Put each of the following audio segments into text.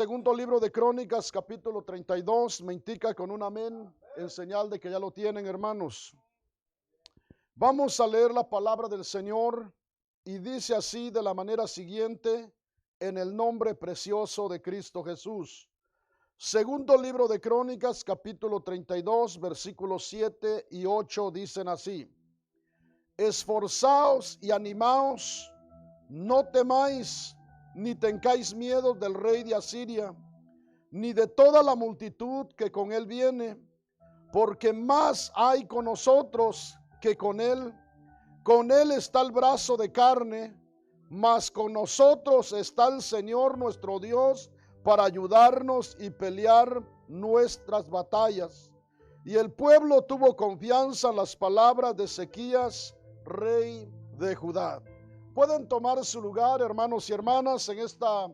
Segundo libro de Crónicas, capítulo 32, me indica con un amén en señal de que ya lo tienen, hermanos. Vamos a leer la palabra del Señor y dice así de la manera siguiente, en el nombre precioso de Cristo Jesús. Segundo libro de Crónicas, capítulo 32, versículos 7 y 8 dicen así: Esforzaos y animaos, no temáis, ni tengáis miedo del rey de Asiria, ni de toda la multitud que con él viene, porque más hay con nosotros que con él. Con él está el brazo de carne, mas con nosotros está el Señor nuestro Dios para ayudarnos y pelear nuestras batallas. Y el pueblo tuvo confianza en las palabras de Ezequías, rey de Judá. Pueden tomar su lugar, hermanos y hermanas, en esta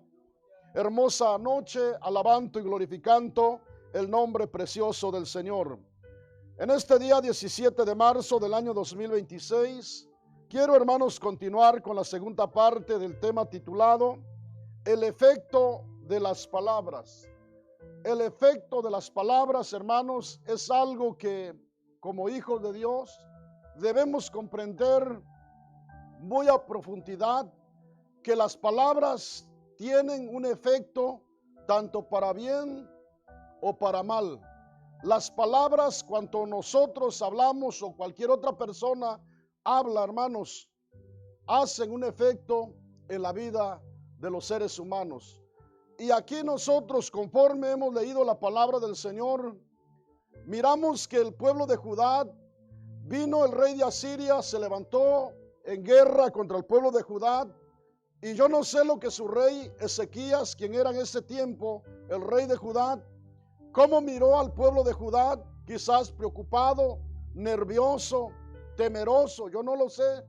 hermosa noche, alabando y glorificando el nombre precioso del Señor. En este día 17 de marzo del año 2026, quiero, hermanos, continuar con la segunda parte del tema titulado El efecto de las palabras. El efecto de las palabras, hermanos, es algo que como hijos de Dios debemos comprender muy a profundidad, que las palabras tienen un efecto tanto para bien o para mal. Las palabras, cuando nosotros hablamos o cualquier otra persona habla, hermanos, hacen un efecto en la vida de los seres humanos. Y aquí nosotros, conforme hemos leído la palabra del Señor, miramos que el pueblo de Judá, vino el rey de Asiria, se levantó en guerra contra el pueblo de Judá. Y yo no sé lo que su rey Ezequías, quien era en ese tiempo el rey de Judá, cómo miró al pueblo de Judá, quizás preocupado, nervioso, temeroso, yo no lo sé.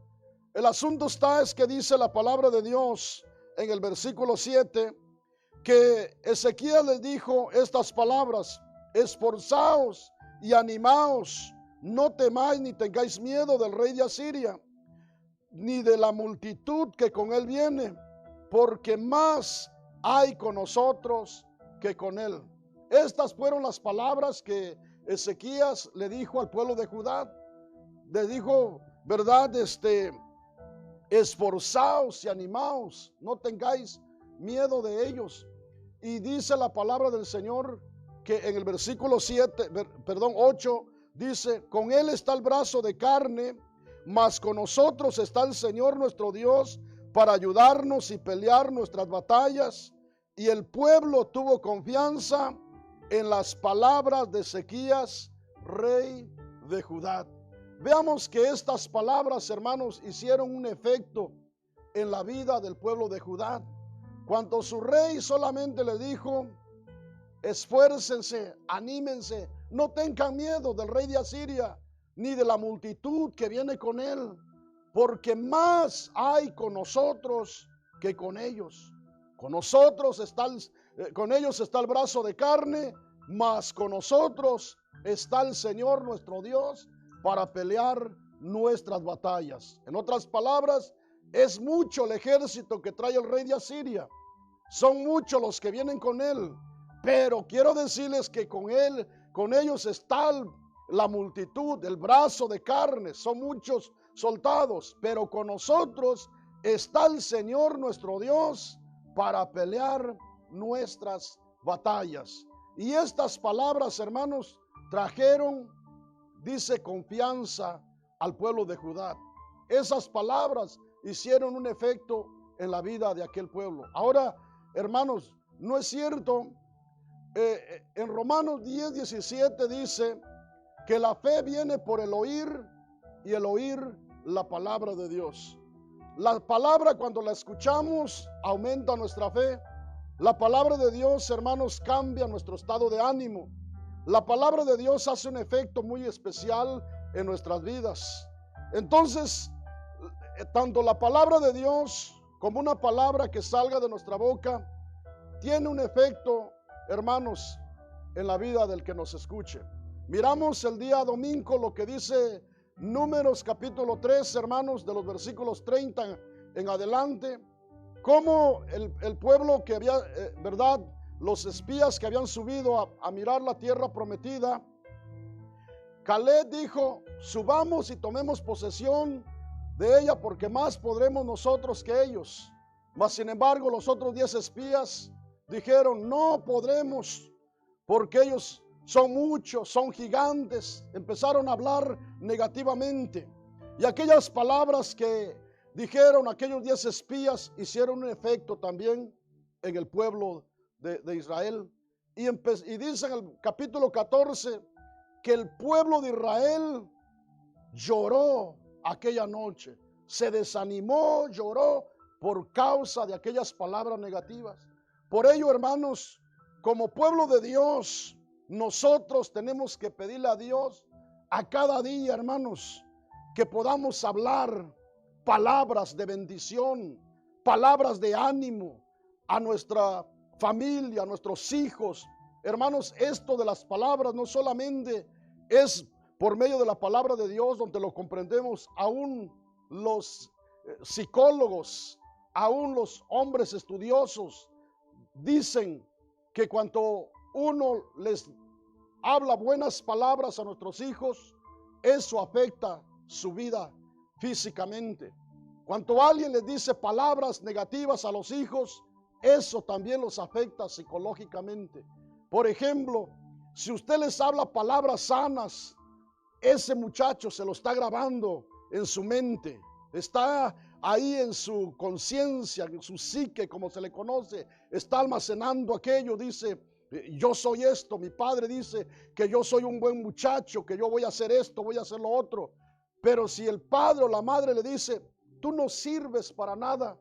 El asunto es que dice la palabra de Dios en el versículo 7, que Ezequías les dijo estas palabras: esforzaos y animaos, no temáis ni tengáis miedo del rey de Asiria, ni de la multitud que con él viene, porque más hay con nosotros que con él. Estas fueron las palabras que Ezequías le dijo al pueblo de Judá. Le dijo, verdad, esforzaos y animaos, no tengáis miedo de ellos. Y dice la palabra del Señor que en el versículo 8 dice: con él está el brazo de carne, mas con nosotros está el Señor nuestro Dios para ayudarnos y pelear nuestras batallas. Y el pueblo tuvo confianza en las palabras de Ezequías, rey de Judá. Veamos que estas palabras, hermanos, hicieron un efecto en la vida del pueblo de Judá. Cuando su rey solamente le dijo: esfuércense, anímense, no tengan miedo del rey de Asiria, ni de la multitud que viene con él, porque más hay con nosotros que con ellos. Con nosotros con ellos está el brazo de carne, mas con nosotros está el Señor nuestro Dios para pelear nuestras batallas. En otras palabras, es mucho el ejército que trae el rey de Asiria, son muchos los que vienen con él, pero quiero decirles que con ellos está la multitud, el brazo de carne, son muchos soldados, pero con nosotros está el Señor nuestro Dios para pelear nuestras batallas. Y estas palabras, hermanos, trajeron, dice, confianza al pueblo de Judá. Esas palabras hicieron un efecto en la vida de aquel pueblo. Ahora, hermanos, no es cierto. En Romanos 10:17 dice que la fe viene por el oír y el oír la palabra de Dios. La palabra, cuando la escuchamos, aumenta nuestra fe. La palabra de Dios, hermanos, cambia nuestro estado de ánimo. La palabra de Dios hace un efecto muy especial en nuestras vidas. Entonces, tanto la palabra de Dios como una palabra que salga de nuestra boca tiene un efecto, hermanos, en la vida del que nos escuche. Miramos el día domingo lo que dice Números capítulo 3, hermanos, de los versículos 30 en adelante, cómo el pueblo que había, verdad, los espías que habían subido a mirar la tierra prometida, Caleb dijo: subamos y tomemos posesión de ella, porque más podremos nosotros que ellos. Mas sin embargo los otros 10 espías dijeron: no podremos, porque ellos son muchos, son gigantes. Empezaron a hablar negativamente, y aquellas palabras que dijeron aquellos 10 espías hicieron un efecto también en el pueblo de Israel. Y dice en el capítulo 14 que el pueblo de Israel lloró aquella noche, se desanimó, lloró por causa de aquellas palabras negativas. Por ello, hermanos, como pueblo de Dios, nosotros tenemos que pedirle a Dios a cada día, hermanos, que podamos hablar palabras de bendición, palabras de ánimo a nuestra familia, a nuestros hijos. Hermanos, esto de las palabras no solamente es por medio de la palabra de Dios, donde lo comprendemos. Aún los psicólogos, aún los hombres estudiosos dicen que cuando uno les habla buenas palabras a nuestros hijos, eso afecta su vida físicamente. Cuando alguien les dice palabras negativas a los hijos, eso también los afecta psicológicamente. Por ejemplo, si usted les habla palabras sanas, ese muchacho se lo está grabando en su mente, está ahí en su conciencia, en su psique, como se le conoce, está almacenando aquello. Dice: yo soy esto, mi padre dice que yo soy un buen muchacho, que yo voy a hacer esto, voy a hacer lo otro. Pero si el padre o la madre le dice: tú no sirves para nada,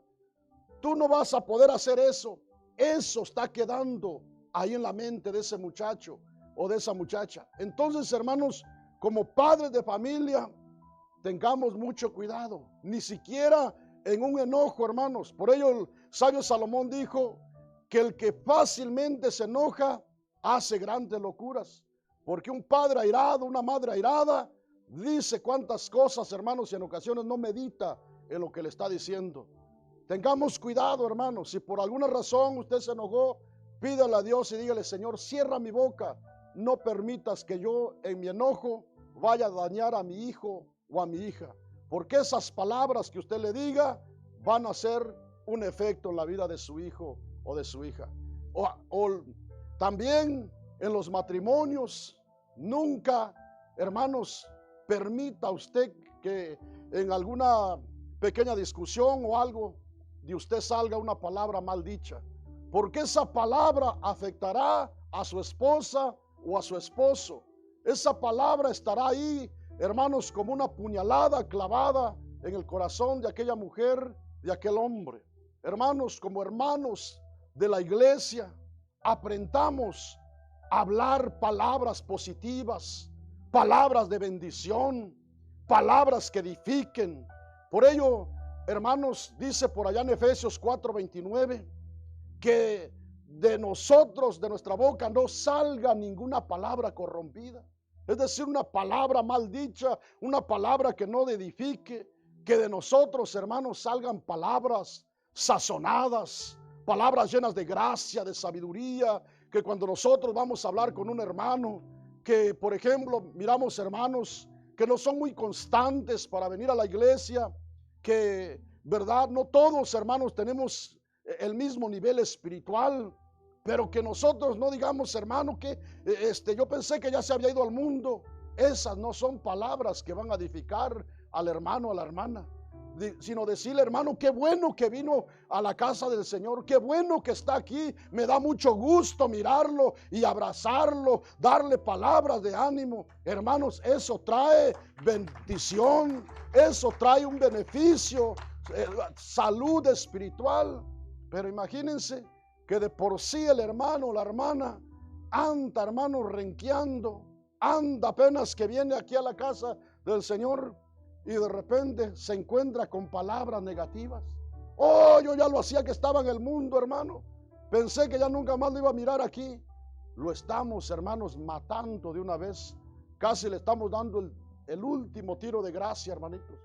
tú no vas a poder hacer eso, eso está quedando ahí en la mente de ese muchacho o de esa muchacha. Entonces, hermanos, como padres de familia, tengamos mucho cuidado, ni siquiera en un enojo, hermanos. Por ello el sabio Salomón dijo que el que fácilmente se enoja hace grandes locuras, porque un padre airado, una madre airada, dice cuantas cosas, hermanos, y en ocasiones no medita en lo que le está diciendo. Tengamos cuidado, hermanos. Si por alguna razón usted se enojó, pídale a Dios y dígale: Señor, cierra mi boca, no permitas que yo en mi enojo vaya a dañar a mi hijo o a mi hija, porque esas palabras que usted le diga van a hacer un efecto en la vida de su hijo o de su hija. O también en los matrimonios, nunca, hermanos, permita usted que en alguna pequeña discusión o algo de usted salga una palabra mal dicha, porque esa palabra afectará a su esposa o a su esposo. Esa palabra estará ahí, hermanos, como una puñalada clavada en el corazón de aquella mujer, de aquel hombre. Hermanos, como hermanos de la iglesia, aprendamos a hablar palabras positivas, palabras de bendición, palabras que edifiquen. Por ello, hermanos, dice por allá en Efesios 4:29, que de nosotros, de nuestra boca, no salga ninguna palabra corrompida. Es decir, una palabra mal dicha, una palabra que no edifique. Que de nosotros, hermanos, salgan palabras sazonadas, palabras llenas de gracia, de sabiduría. Que cuando nosotros vamos a hablar con un hermano, que por ejemplo miramos hermanos que no son muy constantes para venir a la iglesia, que verdad, no todos, hermanos, tenemos el mismo nivel espiritual, pero que nosotros no digamos: hermano, que yo pensé que ya se había ido al mundo. Esas no son palabras que van a edificar al hermano, a la hermana, sino decirle: hermano, qué bueno que vino a la casa del Señor, qué bueno que está aquí, me da mucho gusto mirarlo y abrazarlo, darle palabras de ánimo. Hermanos, eso trae bendición, eso trae un beneficio, salud espiritual. Pero imagínense que de por sí el hermano o la hermana anda, hermano, renqueando, anda apenas que viene aquí a la casa del Señor, y de repente se encuentra con palabras negativas. Oh, yo ya lo hacía que estaba en el mundo, hermano. Pensé que ya nunca más lo iba a mirar aquí. Lo estamos, hermanos, matando de una vez. Casi le estamos dando el último tiro de gracia, hermanitos.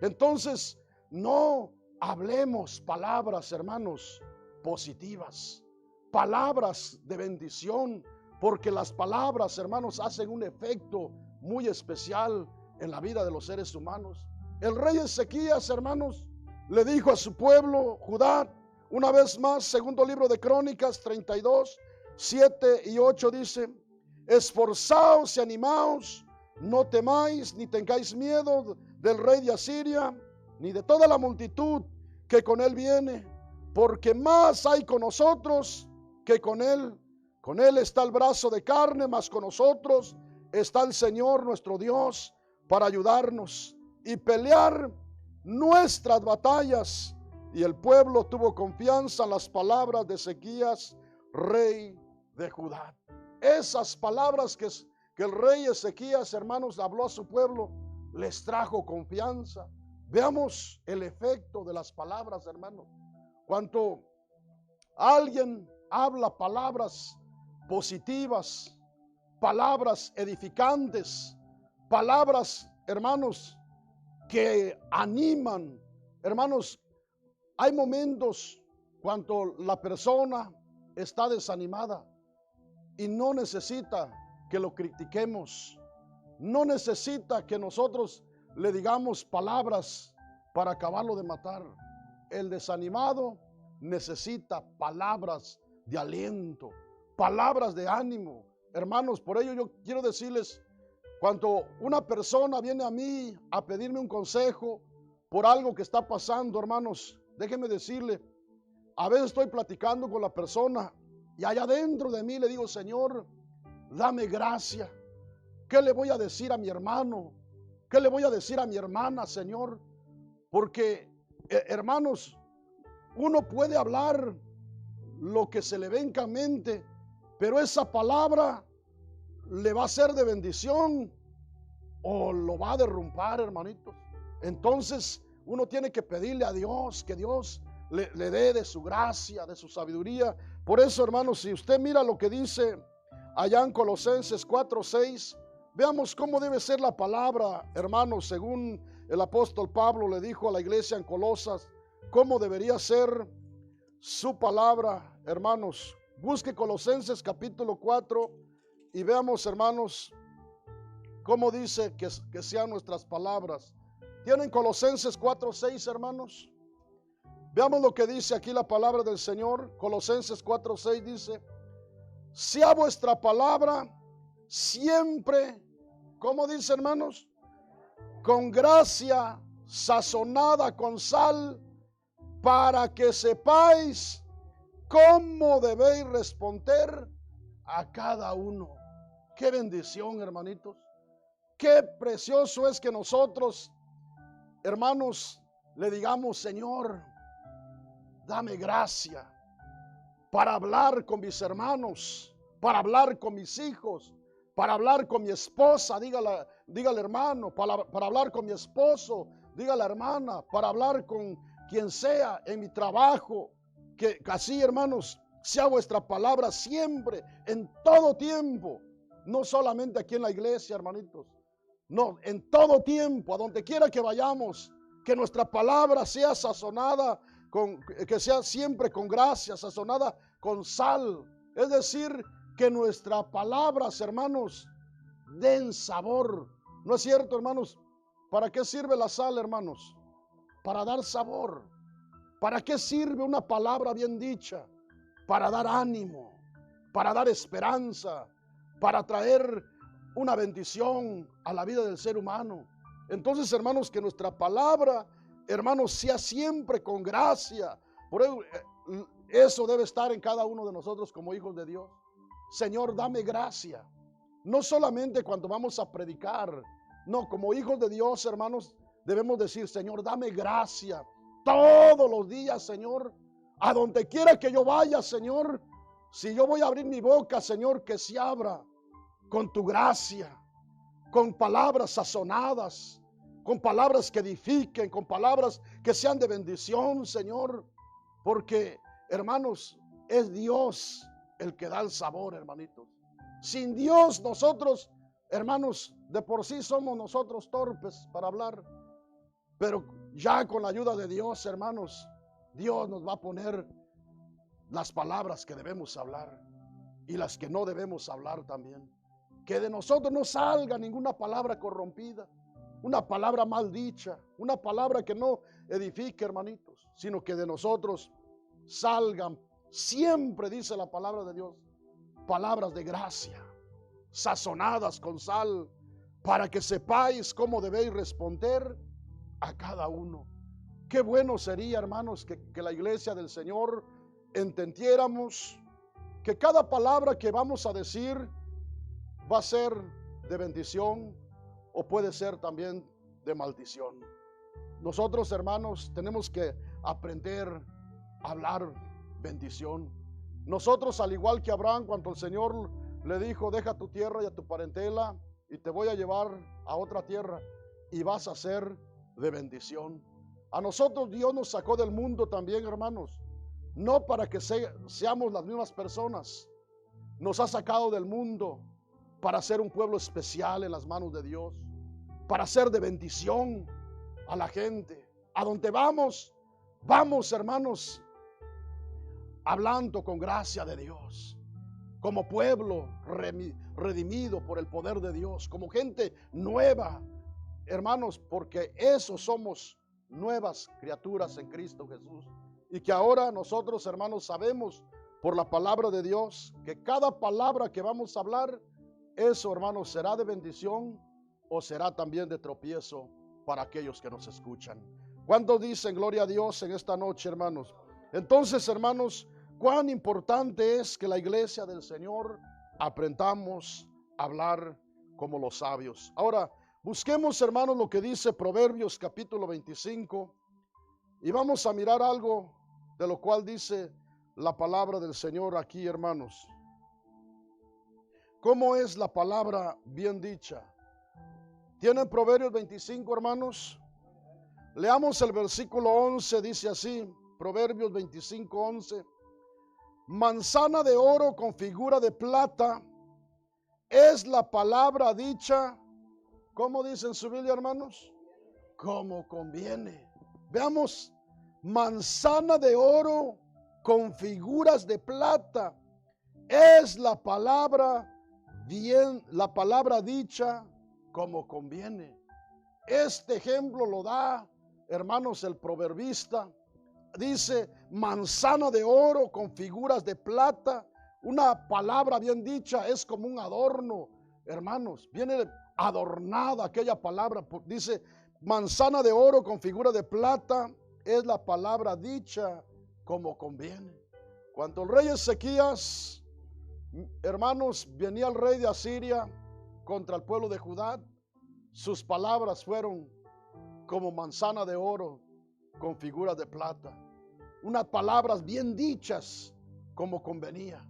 Entonces, no hablemos palabras, hermanos, positivas. palabras de bendición, porque las palabras, hermanos, hacen un efecto muy especial en la vida de los seres humanos. El rey Ezequías, hermanos, le dijo a su pueblo, Judá, una vez más, segundo libro de Crónicas 32, 7 y 8 dice: esforzaos y animaos, no temáis ni tengáis miedo del rey de Asiria, ni de toda la multitud que con él viene, porque más hay con nosotros que con él. Con él está el brazo de carne, mas con nosotros está el Señor nuestro Dios para ayudarnos y pelear nuestras batallas. Y el pueblo tuvo confianza en las palabras de Ezequías, rey de Judá. Esas palabras que el rey Ezequías, hermanos, habló a su pueblo, les trajo confianza. Veamos el efecto de las palabras, hermanos. Cuando alguien habla palabras positivas, palabras edificantes, palabras, hermanos, que animan. Hermanos, hay momentos cuando la persona está desanimada y no necesita que lo critiquemos, no necesita que nosotros le digamos palabras para acabarlo de matar. El desanimado necesita palabras de aliento, palabras de ánimo. Hermanos, por ello yo quiero decirles, cuando una persona viene a mí a pedirme un consejo por algo que está pasando, hermanos, déjenme decirle, a veces estoy platicando con la persona y allá dentro de mí le digo: Señor, dame gracia. ¿Qué le voy a decir a mi hermano? ¿Qué le voy a decir a mi hermana, Señor? Porque, hermanos, uno puede hablar lo que se le venga en mente, pero esa palabra le va a ser de bendición o lo va a derrumbar, hermanitos. Entonces uno tiene que pedirle a Dios que Dios le dé de su gracia, de su sabiduría. Por eso, hermanos, si usted mira lo que dice allá en Colosenses 4:6, veamos cómo debe ser la palabra, hermanos, según el apóstol Pablo le dijo a la iglesia en Colosas, cómo debería ser su palabra, hermanos. Busque Colosenses capítulo 4 y veamos, hermanos, cómo dice que sean nuestras palabras. ¿Tienen Colosenses 4:6, hermanos? Veamos lo que dice aquí la palabra del Señor. Colosenses 4:6 dice: sea vuestra palabra siempre, ¿cómo dice, hermanos? Con gracia, sazonada con sal, para que sepáis cómo debéis responder a cada uno. Qué bendición, hermanitos. Qué precioso es que nosotros, hermanos, le digamos: Señor, dame gracia para hablar con mis hermanos, para hablar con mis hijos, para hablar con mi esposa, dígale hermano, para hablar con mi esposo, diga la hermana, para hablar con quien sea en mi trabajo. Que así, hermanos, sea vuestra palabra siempre, en todo tiempo, no solamente aquí en la iglesia, hermanitos, no, en todo tiempo, a donde quiera que vayamos, que nuestra palabra sea sazonada, que sea siempre con gracia, sazonada con sal. Es decir, que nuestras palabras, hermanos, den sabor. ¿No es cierto, hermanos? ¿Para qué sirve la sal, hermanos? Para dar sabor. ¿Para qué sirve una palabra bien dicha? Para dar ánimo, para dar esperanza, para traer una bendición a la vida del ser humano. Entonces, hermanos, que nuestra palabra, hermanos, sea siempre con gracia. Por eso debe estar en cada uno de nosotros como hijos de Dios. Señor, dame gracia. No solamente cuando vamos a predicar, no, como hijos de Dios, hermanos, debemos decir: Señor, dame gracia todos los días, Señor, a donde quiera que yo vaya, Señor. Si yo voy a abrir mi boca, Señor, que se abra con tu gracia, con palabras sazonadas, con palabras que edifiquen, con palabras que sean de bendición, Señor. Porque, hermanos, es Dios el que da el sabor, hermanitos. Sin Dios nosotros, hermanos, de por sí somos nosotros torpes para hablar. Pero ya con la ayuda de Dios, hermanos, Dios nos va a poner las palabras que debemos hablar y las que no debemos hablar también. Que de nosotros no salga ninguna palabra corrompida, una palabra mal dicha, una palabra que no edifique, hermanitos, sino que de nosotros salgan siempre, dice la palabra de Dios, palabras de gracia, sazonadas con sal, para que sepáis cómo debéis responder a cada uno. Qué bueno sería, hermanos, que la iglesia del Señor entendiéramos que cada palabra que vamos a decir va a ser de bendición o puede ser también de maldición. Nosotros, hermanos, tenemos que aprender a hablar bendición. Nosotros, al igual que Abraham, cuando el Señor le dijo, deja tu tierra y a tu parentela y te voy a llevar a otra tierra y vas a ser de bendición. A nosotros Dios nos sacó del mundo también, hermanos, no para que seamos las mismas personas. Nos ha sacado del mundo para ser un pueblo especial en las manos de Dios, para ser de bendición a la gente. A donde vamos, hermanos, hablando con gracia de Dios, como pueblo redimido por el poder de Dios, como gente nueva, hermanos, porque eso somos, nuevas criaturas en Cristo Jesús. Y que ahora nosotros, hermanos, sabemos por la palabra de Dios que cada palabra que vamos a hablar, eso, hermanos, será de bendición o será también de tropiezo para aquellos que nos escuchan. ¿Cuántos dicen gloria a Dios en esta noche, hermanos? Entonces, hermanos, cuán importante es que la iglesia del Señor aprendamos a hablar como los sabios. Ahora, busquemos, hermanos, lo que dice Proverbios capítulo 25 y vamos a mirar algo de lo cual dice la palabra del Señor aquí, hermanos. ¿Cómo es la palabra bien dicha? ¿Tienen Proverbios 25, hermanos? Leamos el versículo 11, dice así, Proverbios 25, 11. Manzana de oro con figura de plata es la palabra dicha. ¿Cómo dicen su Biblia, hermanos? Como conviene. Veamos, manzana de oro con figuras de plata es la palabra bien, la palabra dicha como conviene. Este ejemplo lo da, hermanos, el proverbista. Dice manzana de oro con figuras de plata. Una palabra bien dicha es como un adorno, hermanos. Viene adornada aquella palabra. Dice manzana de oro con figura de plata es la palabra dicha como conviene. Cuando el rey Ezequías, hermanos, venía el rey de Asiria contra el pueblo de Judá, sus palabras fueron como manzana de oro con figuras de plata. Unas palabras bien dichas como convenía.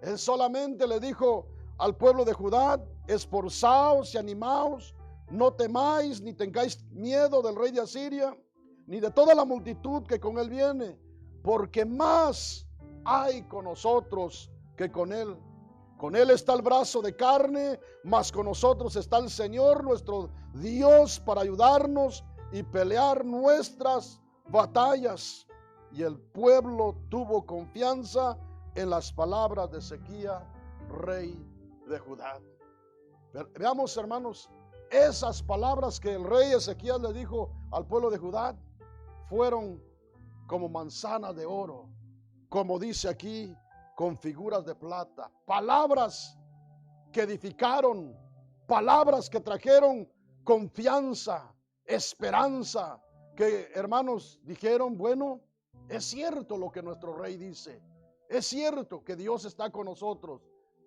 Él solamente le dijo al pueblo de Judá, esforzaos y animaos, no temáis ni tengáis miedo del rey de Asiria, ni de toda la multitud que con él viene, porque más hay con nosotros que con él. Con él está el brazo de carne, mas con nosotros está el Señor nuestro Dios para ayudarnos y pelear nuestras batallas. Y el pueblo tuvo confianza en las palabras de Ezequías, rey de Judá. Veamos, hermanos, esas palabras que el rey Ezequías le dijo al pueblo de Judá fueron como manzanas de oro, como dice aquí, con figuras de plata. Palabras que edificaron, palabras que trajeron confianza, esperanza, que, hermanos, dijeron, bueno, es cierto lo que nuestro rey dice, es cierto que Dios está con nosotros.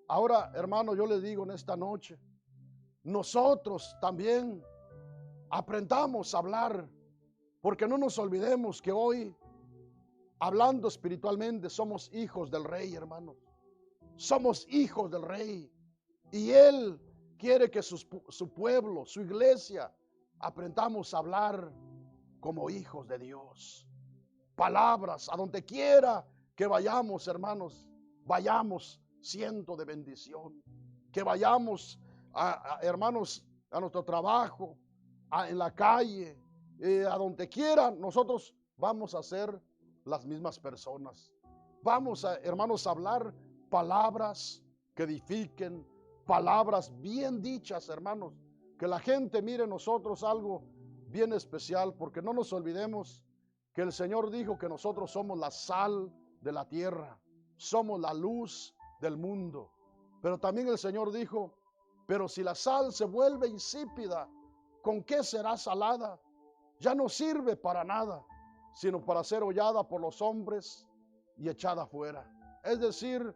Ahora, hermano, yo les digo en esta noche, nosotros también aprendamos a hablar, porque no nos olvidemos que hoy, hablando espiritualmente, somos hijos del rey, hermanos. Somos hijos del rey. Y él quiere que su pueblo, su iglesia, aprendamos a hablar como hijos de Dios. Palabras, a donde quiera que vayamos, hermanos, vayamos siendo de bendición. Que vayamos, hermanos, a nuestro trabajo, en la calle, a donde quiera, nosotros vamos a ser las mismas personas. Vamos a, hermanos, a hablar palabras que edifiquen, palabras bien dichas, hermanos, que la gente mire en nosotros algo bien especial, porque no nos olvidemos que el Señor dijo que nosotros somos la sal de la tierra, somos la luz del mundo. Pero también el Señor dijo, pero si la sal se vuelve insípida, ¿con qué será salada? Ya no sirve para nada, sino para ser hollada por los hombres y echada afuera. Es decir,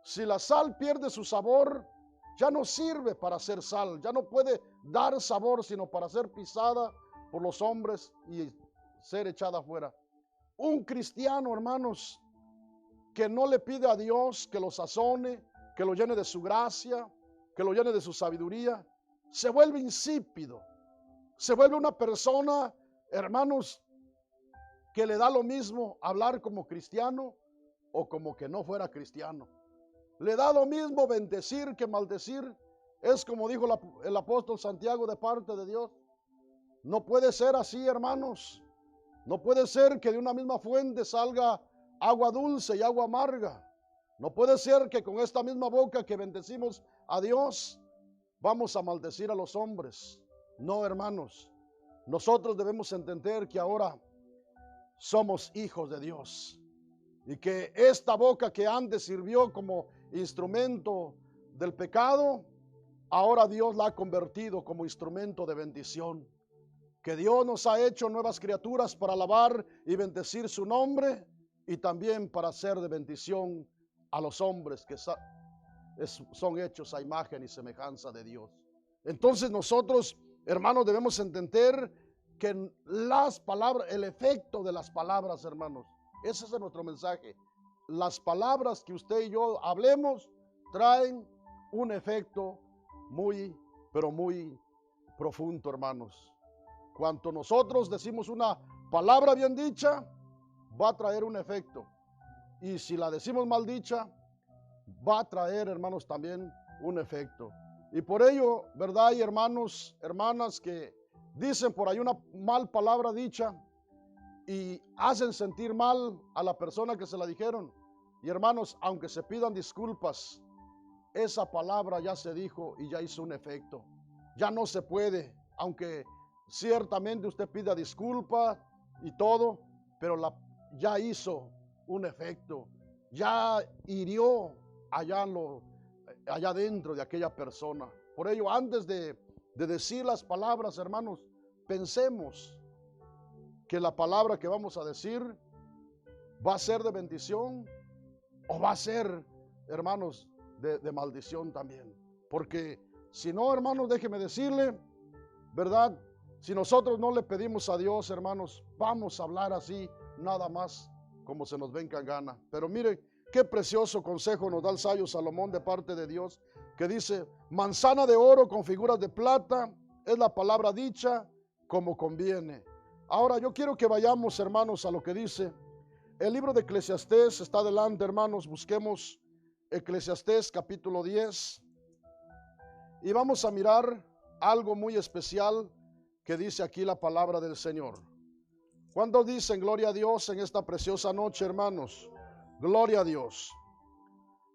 si la sal pierde su sabor, ya no sirve para ser sal, ya no puede dar sabor, sino para ser pisada por los hombres y ser echada afuera. Un cristiano, hermanos, que no le pide a Dios que lo sazone, que lo llene de su gracia, que lo llene de su sabiduría, se vuelve insípido, se vuelve una persona, hermanos, que le da lo mismo hablar como cristiano o como que no fuera cristiano. Le da lo mismo bendecir que maldecir. Es como dijo el apóstol Santiago de parte de Dios. No puede ser así, hermanos. No puede ser que de una misma fuente salga agua dulce y agua amarga. No puede ser que con esta misma boca que bendecimos a Dios, vamos a maldecir a los hombres. No, hermanos. Nosotros debemos entender que ahora somos hijos de Dios. Y que esta boca que antes sirvió como instrumento del pecado, ahora Dios la ha convertido como instrumento de bendición. Que Dios nos ha hecho nuevas criaturas para alabar y bendecir su nombre y también para ser de bendición a los hombres que son hechos a imagen y semejanza de Dios. Entonces nosotros, hermanos, debemos entender que las palabras, el efecto de las palabras, hermanos, ese es nuestro mensaje. Las palabras que usted y yo hablemos traen un efecto muy, pero muy profundo, hermanos. Cuando nosotros decimos una palabra bien dicha, va a traer un efecto. Y si la decimos mal dicha, va a traer, hermanos, también un efecto. Y por ello, ¿verdad? Hay hermanos, hermanas que dicen por ahí una mal palabra dicha y hacen sentir mal a la persona que se la dijeron. Y hermanos, aunque se pidan disculpas, esa palabra ya se dijo y ya hizo un efecto. Ya no se puede, aunque ciertamente usted pida disculpa y todo, pero ya hizo un efecto. Ya hirió allá dentro de aquella persona. Por ello, antes de decir las palabras, hermanos, pensemos que la palabra que vamos a decir va a ser de bendición o va a ser, hermanos, de maldición también. Porque si no, hermanos, déjeme decirle, ¿verdad? Si nosotros no le pedimos a Dios, hermanos, vamos a hablar así, nada más como se nos venga en gana. Pero mire, qué precioso consejo nos da el sabio Salomón de parte de Dios, que dice, manzana de oro con figuras de plata, es la palabra dicha como conviene. Ahora yo quiero que vayamos, hermanos, a lo que dice el libro de Eclesiastés. Está adelante, hermanos, busquemos Eclesiastés capítulo 10 y vamos a mirar algo muy especial que dice aquí la palabra del Señor. ¿Cuántos dicen gloria a Dios en esta preciosa noche, hermanos? Gloria a Dios.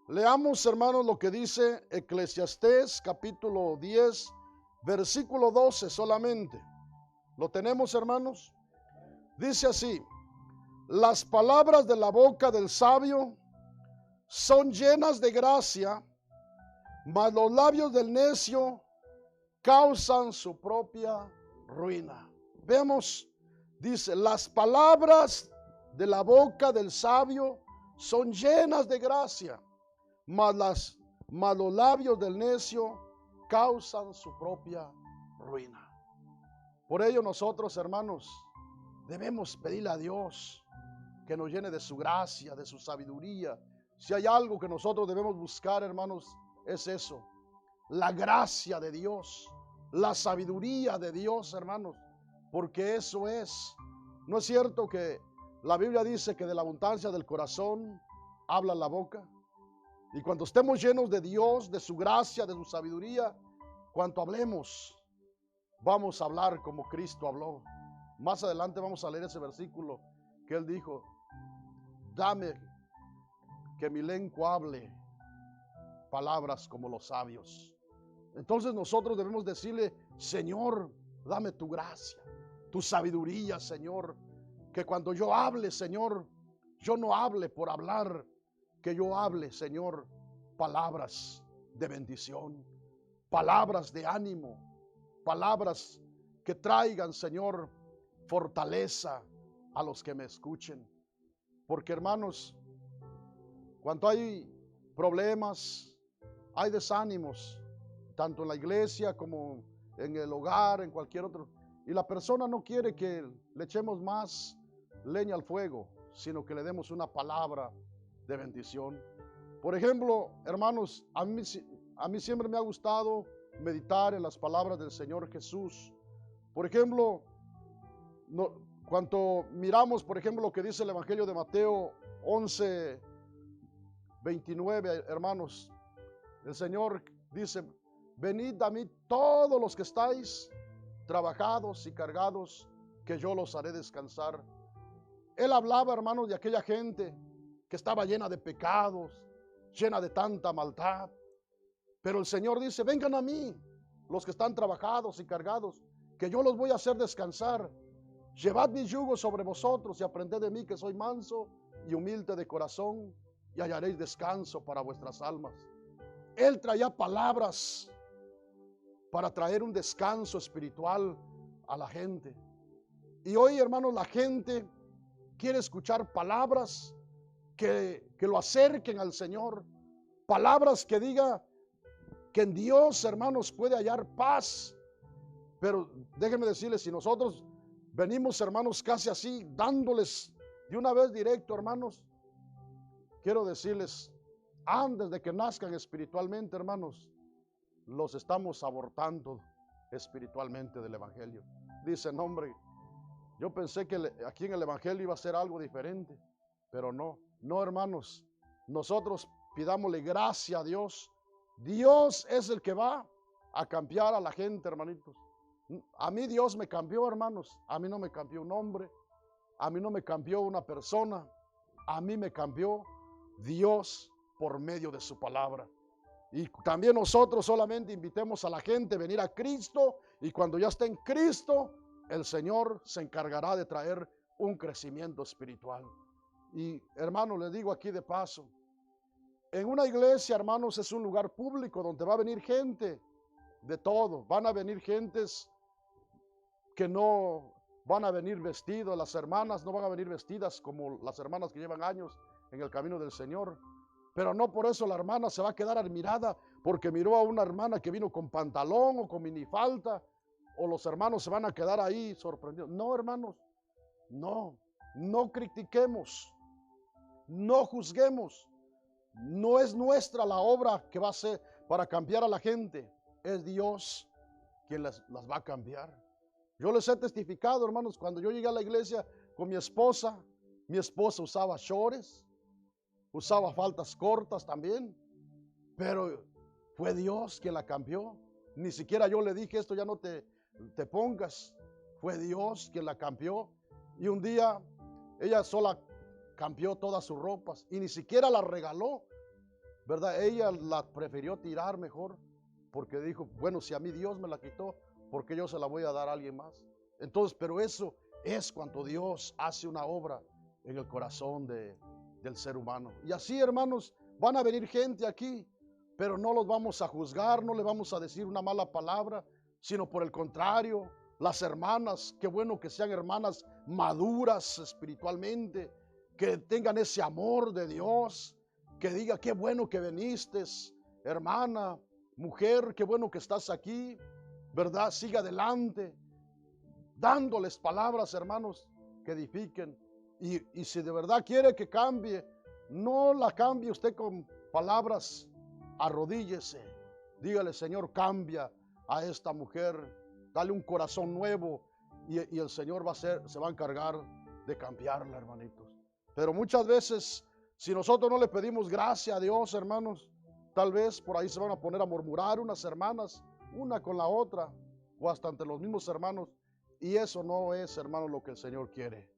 Leamos, hermanos, lo que dice Eclesiastés capítulo 10, versículo 12 solamente. ¿Lo tenemos, hermanos? Dice así: las palabras de la boca del sabio son llenas de gracia, mas los labios del necio causan su propia ruina. Vemos, dice, las palabras de la boca del sabio son llenas de gracia, mas los labios del necio causan su propia ruina. Por ello nosotros, hermanos, debemos pedirle a Dios que nos llene de su gracia, de su sabiduría. Si hay algo que nosotros debemos buscar, hermanos, es eso: la gracia de Dios, la sabiduría de Dios, hermanos, porque eso es. ¿No es cierto que la Biblia dice que de la abundancia del corazón habla la boca? Y cuando estemos llenos de Dios, de su gracia, de su sabiduría, cuanto hablemos, vamos a hablar como Cristo habló. Más adelante vamos a leer ese versículo que Él dijo: dame que mi lengua hable palabras como los sabios. Entonces nosotros debemos decirle: Señor, dame tu gracia, tu sabiduría, Señor, que cuando yo hable, Señor, yo no hable por hablar, que yo hable, Señor, palabras de bendición, palabras de ánimo, palabras que traigan, Señor, fortaleza a los que me escuchen. Porque, hermanos, cuando hay problemas, hay desánimos, tanto en la iglesia como en el hogar, en cualquier otro, y la persona no quiere que le echemos más leña al fuego, sino que le demos una palabra de bendición. Por ejemplo, hermanos, a mí siempre me ha gustado meditar en las palabras del Señor Jesús. Por ejemplo, cuando miramos, por ejemplo, lo que dice el Evangelio de Mateo 11:29, hermanos, el Señor dice: venid a mí todos los que estáis trabajados y cargados, que yo los haré descansar. Él hablaba, hermanos, de aquella gente que estaba llena de pecados, llena de tanta maldad. Pero el Señor dice: vengan a mí los que están trabajados y cargados, que yo los voy a hacer descansar. Llevad mi yugo sobre vosotros y aprended de mí, que soy manso y humilde de corazón, y hallaréis descanso para vuestras almas. Él traía palabras para traer un descanso espiritual a la gente. Y hoy, hermanos, la gente quiere escuchar palabras que lo acerquen al Señor, palabras que diga que en Dios, hermanos, puede hallar paz. Pero déjenme decirles, si nosotros venimos, hermanos, casi así, dándoles de una vez directo, hermanos, quiero decirles, antes de que nazcan espiritualmente, hermanos, los estamos abortando espiritualmente del Evangelio. Dicen: hombre, yo pensé que aquí en el Evangelio iba a ser algo diferente, pero no, hermanos, nosotros pidámosle gracia a Dios. Dios es el que va a cambiar a la gente, hermanitos. A mí Dios me cambió, hermanos. A mí no me cambió un hombre, a mí no me cambió una persona, a mí me cambió Dios por medio de su palabra. Y también nosotros solamente invitemos a la gente a venir a Cristo, y cuando ya esté en Cristo, el Señor se encargará de traer un crecimiento espiritual. Y hermanos, les digo aquí de paso, en una iglesia, hermanos, es un lugar público donde va a venir gente de todo. Van a venir gentes que no van a venir vestidos, las hermanas no van a venir vestidas como las hermanas que llevan años en el camino del Señor. Pero no por eso la hermana se va a quedar admirada porque miró a una hermana que vino con pantalón o con minifalda, o los hermanos se van a quedar ahí sorprendidos. No, hermanos, no critiquemos, no juzguemos. No es nuestra la obra que va a ser para cambiar a la gente, es Dios quien las va a cambiar. Yo les he testificado, hermanos, cuando yo llegué a la iglesia con mi esposa usaba shorts, usaba faldas cortas también, pero fue Dios quien la cambió. Ni siquiera yo le dije: esto ya no te pongas. Fue Dios quien la cambió. Y un día ella sola cambió todas sus ropas y ni siquiera la regaló, ¿verdad? Ella la prefirió tirar mejor, porque dijo: bueno, si a mí Dios me la quitó, ¿por qué yo se la voy a dar a alguien más? Entonces, pero eso es cuando Dios hace una obra en el corazón del ser humano. Y así, hermanos, van a venir gente aquí, pero no los vamos a juzgar, no le vamos a decir una mala palabra, sino por el contrario, las hermanas, qué bueno que sean hermanas maduras espiritualmente, que tengan ese amor de Dios, que diga: qué bueno que viniste, hermana, mujer, qué bueno que estás aquí, ¿verdad? Siga adelante, dándoles palabras, hermanos, que edifiquen. Y si de verdad quiere que cambie, no la cambie usted con palabras, arrodíllese, dígale: Señor, cambia a esta mujer, dale un corazón nuevo, y el Señor se va a encargar de cambiarla, hermanitos. Pero muchas veces, si nosotros no le pedimos gracia a Dios, hermanos, tal vez por ahí se van a poner a murmurar unas hermanas, una con la otra, o hasta entre los mismos hermanos, y eso no es, hermanos, lo que el Señor quiere.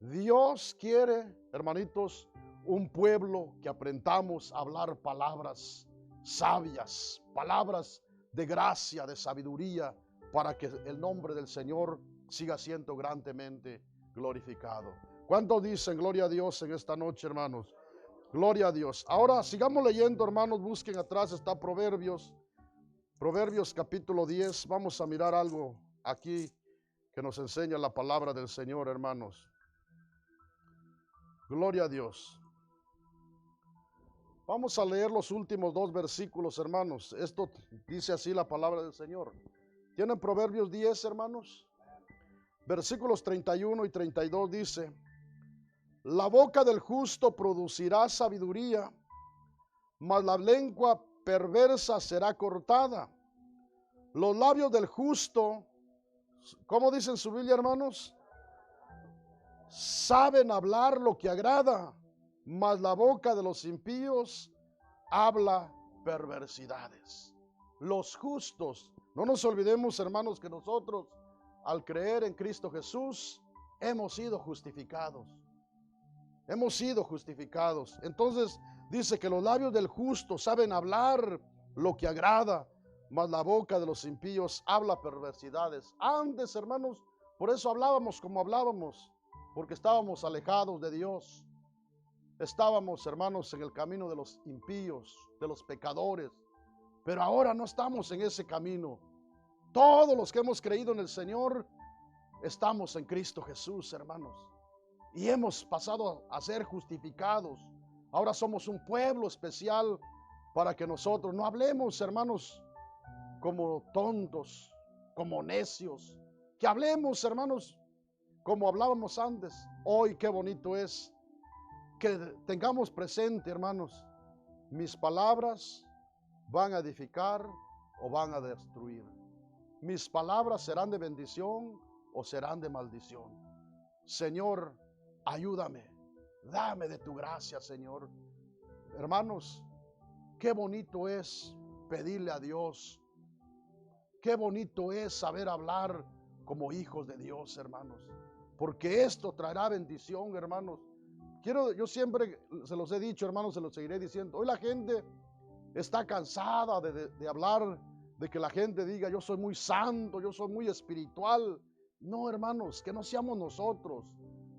Dios quiere, hermanitos, un pueblo que aprendamos a hablar palabras sabias, palabras de gracia, de sabiduría, para que el nombre del Señor siga siendo grandemente glorificado. ¿Cuántos dicen gloria a Dios en esta noche, hermanos? Gloria a Dios. Ahora sigamos leyendo, hermanos. Busquen atrás, está Proverbios. Proverbios capítulo 10. Vamos a mirar algo aquí que nos enseña la palabra del Señor, hermanos. Gloria a Dios. Vamos a leer los últimos 2 versículos, hermanos. Esto dice así la palabra del Señor. ¿Tienen Proverbios 10, hermanos? Versículos 31 y 32 dice: la boca del justo producirá sabiduría, mas la lengua perversa será cortada. Los labios del justo, ¿cómo dice en su Biblia, hermanos? Saben hablar lo que agrada, mas la boca de los impíos habla perversidades. Los justos, no nos olvidemos, hermanos, que nosotros al creer en Cristo Jesús hemos sido justificados. Hemos sido justificados. Entonces dice que los labios del justo saben hablar lo que agrada, mas la boca de los impíos habla perversidades. Antes, hermanos, por eso hablábamos como hablábamos, porque estábamos alejados de Dios. Estábamos, hermanos, en el camino de los impíos, de los pecadores. Pero ahora no estamos en ese camino. Todos los que hemos creído en el Señor estamos en Cristo Jesús, hermanos. Y hemos pasado a ser justificados. Ahora somos un pueblo especial para que nosotros no hablemos, hermanos, como tontos, como necios. Que hablemos, hermanos, como hablábamos antes. Hoy qué bonito es que tengamos presente, hermanos, mis palabras van a edificar o van a destruir. Mis palabras serán de bendición o serán de maldición. Señor, ayúdame, dame de tu gracia, Señor. Hermanos, qué bonito es pedirle a Dios. Qué bonito es saber hablar como hijos de Dios, hermanos. Porque esto traerá bendición, hermanos. Yo siempre se los he dicho, hermanos, se los seguiré diciendo. Hoy la gente está cansada de hablar, de que la gente diga, yo soy muy santo, yo soy muy espiritual. No, hermanos, que no seamos nosotros.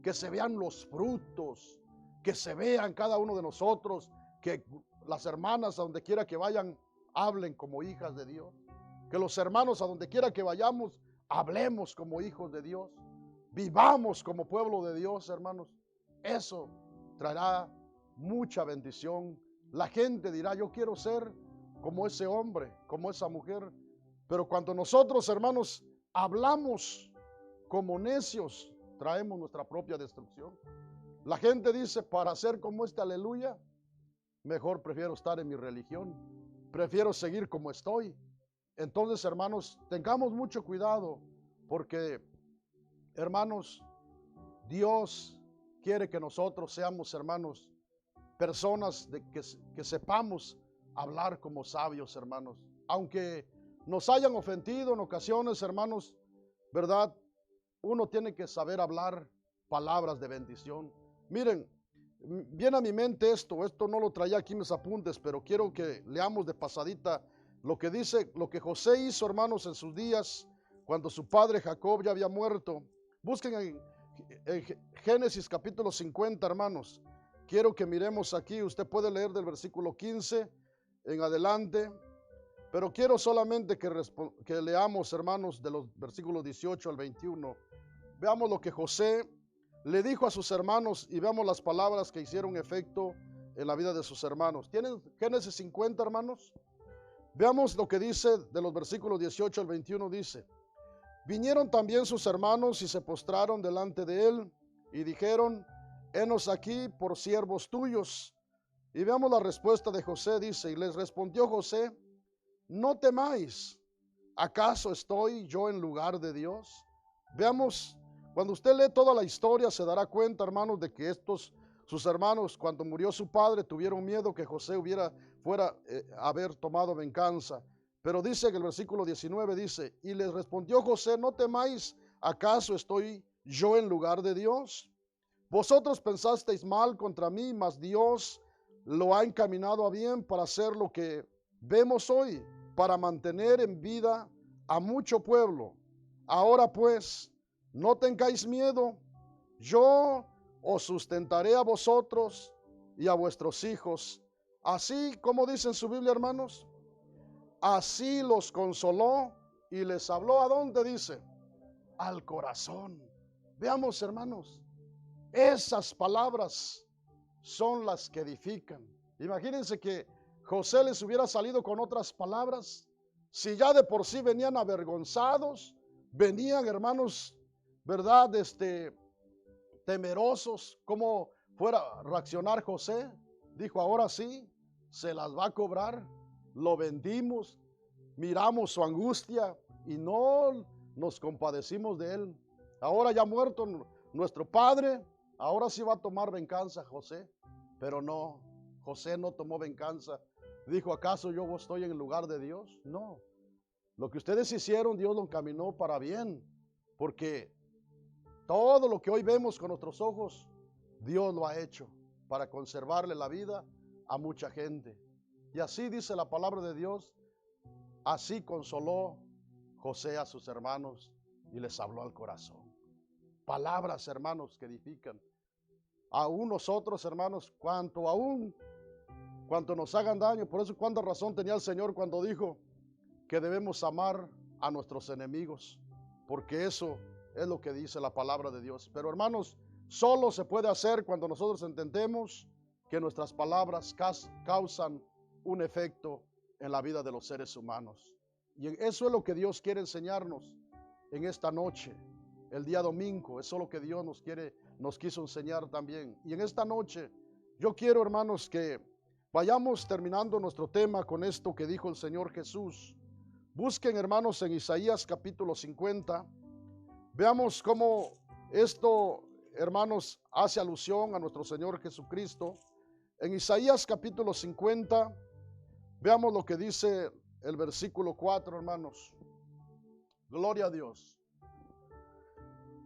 Que se vean los frutos, que se vean cada uno de nosotros, que las hermanas a donde quiera que vayan, hablen como hijas de Dios. Que los hermanos a donde quiera que vayamos, hablemos como hijos de Dios. Vivamos como pueblo de Dios, hermanos. Eso traerá mucha bendición. La gente dirá, yo quiero ser como ese hombre, como esa mujer. Pero cuando nosotros, hermanos, hablamos como necios, traemos nuestra propia destrucción. La gente dice, para ser como este aleluya, mejor prefiero estar en mi religión. Prefiero seguir como estoy. Entonces, hermanos, tengamos mucho cuidado, porque, hermanos, Dios quiere que nosotros seamos, hermanos, personas que sepamos hablar como sabios, hermanos. Aunque nos hayan ofendido en ocasiones, hermanos, ¿verdad? Uno tiene que saber hablar palabras de bendición. Miren, viene a mi mente esto no lo traía aquí en mis apuntes, pero quiero que leamos de pasadita lo que dice, lo que José hizo, hermanos, en sus días, cuando su padre Jacob ya había muerto. Busquen en Génesis capítulo 50, hermanos. Quiero que miremos aquí, usted puede leer del versículo 15 en adelante, pero quiero solamente que leamos, hermanos, de los versículos 18 al 21. Veamos lo que José le dijo a sus hermanos y veamos las palabras que hicieron efecto en la vida de sus hermanos. ¿Tienen Génesis 50, hermanos? Veamos lo que dice de los versículos 18 al 21, dice: vinieron también sus hermanos y se postraron delante de él y dijeron, henos aquí por siervos tuyos. Y veamos la respuesta de José, dice, y les respondió José, no temáis, ¿acaso estoy yo en lugar de Dios? Veamos, cuando usted lee toda la historia se dará cuenta, hermanos, de que sus hermanos, cuando murió su padre, tuvieron miedo que José fuera a haber tomado venganza. Pero dice que el versículo 19 dice, y les respondió José, no temáis, ¿acaso estoy yo en lugar de Dios? Vosotros pensasteis mal contra mí, mas Dios lo ha encaminado a bien para hacer lo que vemos hoy, para mantener en vida a mucho pueblo. Ahora pues, no tengáis miedo, yo os sustentaré a vosotros y a vuestros hijos. Así como dice en su Biblia, hermanos, así los consoló y les habló. ¿A dónde dice? Al corazón. Veamos, hermanos, esas palabras son las que edifican. Imagínense que José les hubiera salido con otras palabras. Si ya de por sí venían avergonzados, venían, hermanos, ¿verdad? Temerosos, ¿cómo fuera a reaccionar José? Dijo, ahora sí, se las va a cobrar. Lo vendimos, miramos su angustia y no nos compadecimos de él. Ahora ya muerto nuestro padre, ahora sí va a tomar venganza José. Pero no, José no tomó venganza. Dijo, ¿acaso yo estoy en el lugar de Dios? No. Lo que ustedes hicieron, Dios lo encaminó para bien. Porque todo lo que hoy vemos con nuestros ojos, Dios lo ha hecho para conservarle la vida a mucha gente. Y así dice la palabra de Dios, así consoló José a sus hermanos y les habló al corazón. Palabras, hermanos, que edifican. Aún nosotros, hermanos, cuanto nos hagan daño. Por eso, cuánta razón tenía el Señor cuando dijo que debemos amar a nuestros enemigos, porque eso es lo que dice la palabra de Dios. Pero, hermanos, solo se puede hacer cuando nosotros entendemos que nuestras palabras causan un efecto en la vida de los seres humanos. Y eso es lo que Dios quiere enseñarnos en esta noche, el día domingo. Eso es lo que Dios nos quiso enseñar también. Y en esta noche yo quiero, hermanos, que vayamos terminando nuestro tema con esto que dijo el Señor Jesús. Busquen, hermanos, en Isaías capítulo 50. Veamos cómo esto, hermanos, hace alusión a nuestro Señor Jesucristo. En Isaías capítulo 50, veamos lo que dice el versículo 4, hermanos. Gloria a Dios.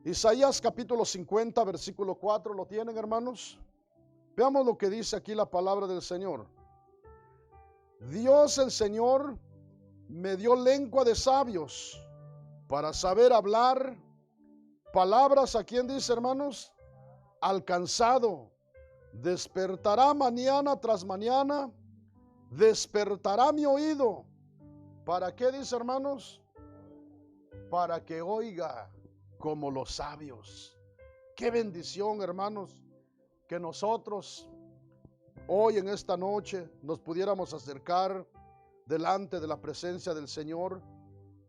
Isaías capítulo 50, versículo 4, ¿lo tienen, hermanos? Veamos lo que dice aquí la palabra del Señor. Dios el Señor me dio lengua de sabios para saber hablar palabras. ¿A quién dice, hermanos? Al cansado. Despertará mañana tras mañana, despertará mi oído. ¿Para qué dice, hermanos? Para que oiga como los sabios. Qué bendición, hermanos, que nosotros hoy en esta noche nos pudiéramos acercar delante de la presencia del Señor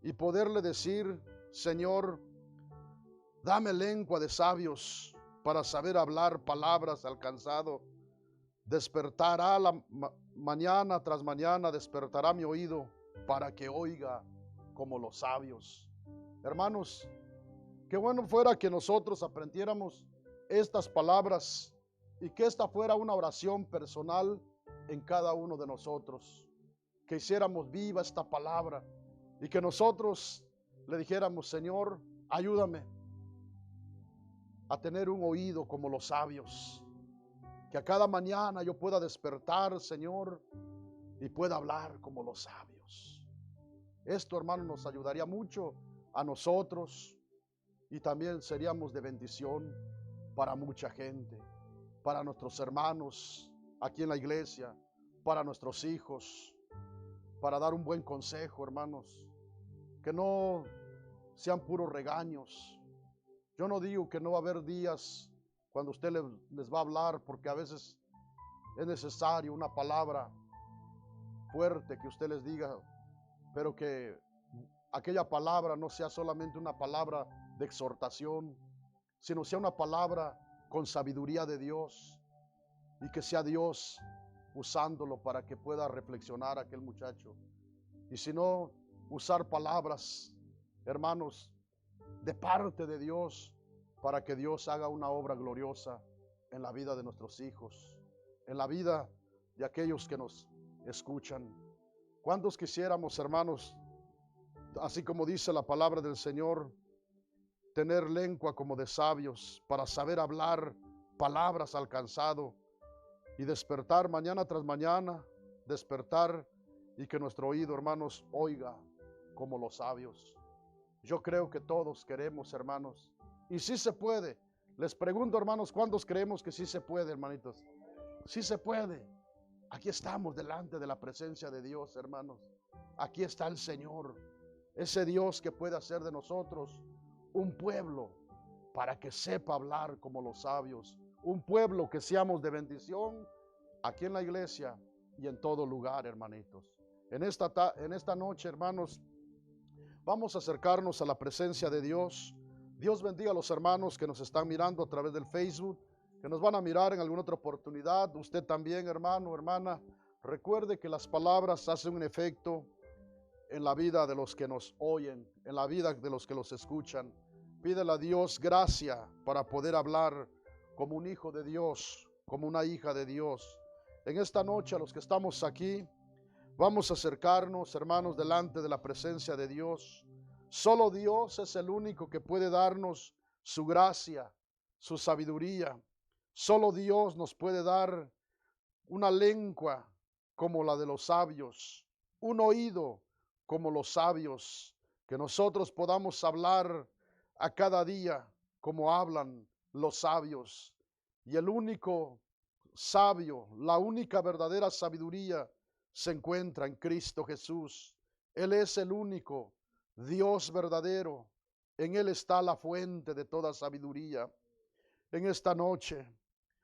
y poderle decir, Señor, dame lengua de sabios para saber hablar palabras al cansado. Despertará mañana tras mañana, despertará mi oído para que oiga como los sabios. Hermanos, qué bueno fuera que nosotros aprendiéramos estas palabras y que esta fuera una oración personal en cada uno de nosotros. Que hiciéramos viva esta palabra y que nosotros le dijéramos, Señor, ayúdame a tener un oído como los sabios. Que a cada mañana yo pueda despertar, Señor, y pueda hablar como los sabios. Esto, hermano, nos ayudaría mucho a nosotros y también seríamos de bendición para mucha gente, para nuestros hermanos aquí en la iglesia, para nuestros hijos, para dar un buen consejo, hermanos, que no sean puros regaños. Yo no digo que no va a haber días cuando usted les va a hablar, porque a veces es necesario una palabra fuerte que usted les diga, pero que aquella palabra no sea solamente una palabra de exhortación, sino sea una palabra con sabiduría de Dios y que sea Dios usándolo para que pueda reflexionar aquel muchacho. Y si no, usar palabras, hermanos, de parte de Dios, para que Dios haga una obra gloriosa en la vida de nuestros hijos, en la vida de aquellos que nos escuchan. ¿Cuántos quisiéramos, hermanos, así como dice la palabra del Señor, tener lengua como de sabios para saber hablar palabras alcanzado y despertar mañana tras mañana, despertar y que nuestro oído, hermanos, oiga como los sabios. Yo creo que todos queremos, hermanos, y sí se puede. Les pregunto, hermanos, ¿cuántos creemos que sí se puede, hermanitos? Sí se puede. Aquí estamos delante de la presencia de Dios, hermanos. Aquí está el Señor, ese Dios que puede hacer de nosotros un pueblo para que sepa hablar como los sabios, un pueblo que seamos de bendición aquí en la iglesia y en todo lugar, hermanitos. En esta noche, hermanos, vamos a acercarnos a la presencia de Dios. Dios bendiga a los hermanos que nos están mirando a través del Facebook, que nos van a mirar en alguna otra oportunidad. Usted también, hermano, hermana, recuerde que las palabras hacen un efecto en la vida de los que nos oyen, en la vida de los que los escuchan. Pídele a Dios gracia para poder hablar como un hijo de Dios, como una hija de Dios. En esta noche, a los que estamos aquí, vamos a acercarnos, hermanos, delante de la presencia de Dios. Solo Dios es el único que puede darnos su gracia, su sabiduría. Solo Dios nos puede dar una lengua como la de los sabios, un oído como los sabios, que nosotros podamos hablar a cada día como hablan los sabios. Y el único sabio, la única verdadera sabiduría se encuentra en Cristo Jesús. Él es el único Dios verdadero. En Él está la fuente de toda sabiduría. En esta noche